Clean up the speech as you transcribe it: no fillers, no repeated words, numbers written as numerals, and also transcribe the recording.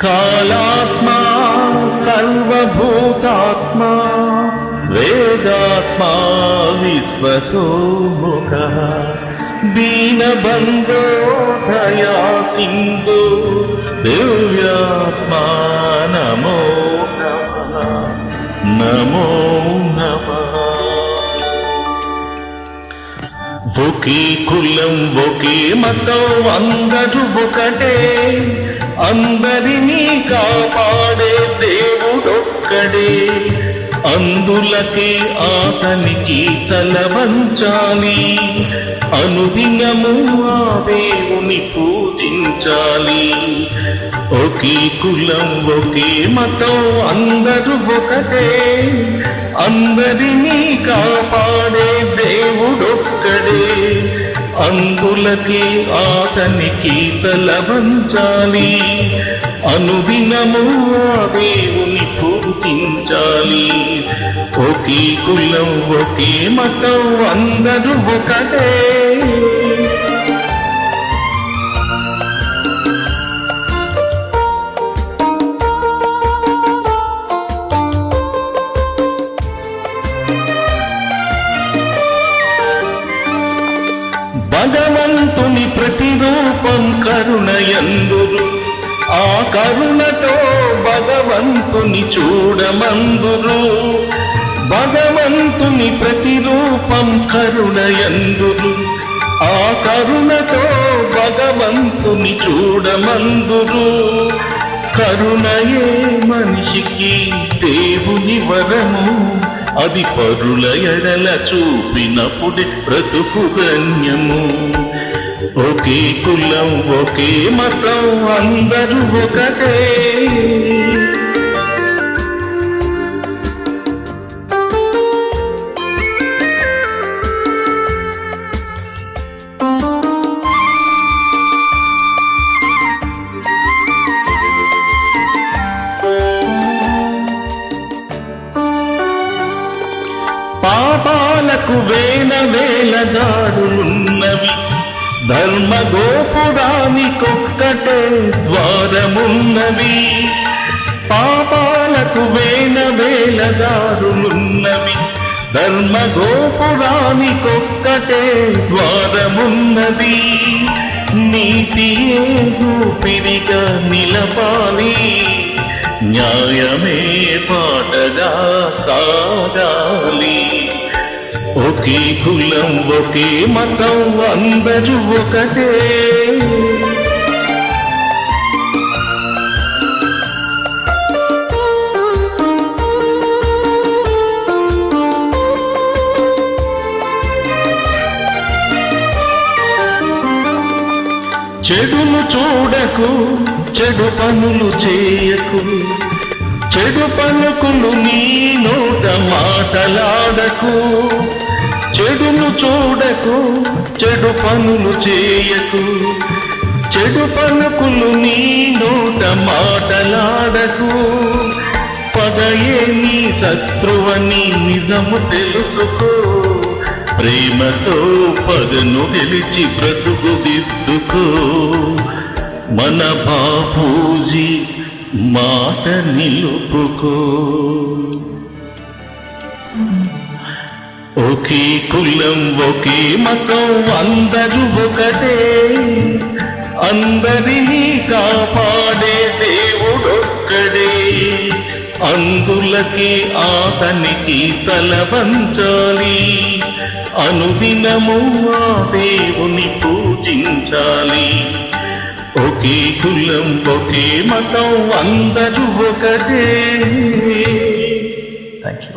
కాళాత్మా సర్వభూతాత్మా వేదాత్మా విశ్వతోముఖః దీనబంధో దయా సింధు దివ్యాత్మా నమో నమః నమో నమః. ఒకే కులం ఒకే మతం అందరూ ఒకటే, అందరినీ కాపాడే దేవుడొక్కడే, అందులకే ఆతనికి తల వంచాలి, అనుదినము ఆ దేవుని పూజించాలి. ఒకే కులం ఒకే మతం అందరూ ఒకటే, అందరినీ కాపాడే దేవుడొక్కడే, అందులకే ఆతనికి తల వంచాలి, అనుదినము ఆ దేవుని పూజించాలి. ఒకే కులం ఒకే మతం అందరూ ఒకటే. భగవంతుని ప్రతిరూపం కరుణయందురు, ఆ కరుణతో భగవంతుని చూడమందురు. భగవంతుని ప్రతిరూపం కరుణయందురు, ఆ కరుణతో భగవంతుని చూడమందురు. కరుణయే మనిషికి దేవుని వరము, అది పరుల ఎడల చూపినప్పుడే బ్రతుకు ధన్యము. ఒకే కులం ఒకే మతం అందరూ ఒకటే. పాపాలకు వేల వేల దారులున్నవి, ధర్మగోపురానికొక్కటే ద్వారమున్నవి. పాపాలకు వేల వేల దారులున్నవి, ధర్మగోపురానికొక్కటే ద్వారమున్నది. నీతియే ఊపిరిగా నిలపాలి, న్యాయమే పాటగా సాగాలి. ఒకే కులం ఒకే మతం అందరూ ఒకటే. చెడును చూడకు, చెడు పనులు చేయకు, చెడు పలుకులు నీ నోట మాటలాడకు. చెడును చూడకు, చెడు పనులు చేయకు, చెడు పలుకులు నీ నోట మాటలాడకు. పగయే నీ శత్రువని నిజము తెలుసుకో, ప్రేమతో పగను గెలిచి బ్రతుకు దిద్దుకో. మన బాపూజీ మాట నిలుపుకో. ఒకే కులం ఒకే మతం అందరూ ఒకటే, అందరినీ కాపాడే దేవుడొక్కడే, అందులకే ఆతనికి తల వంచాలి, అనుదినము ఆ దేవుని పూజించాలి. ఒకే కులం ఒకే మతం అందరూ ఒకటే. Thank you.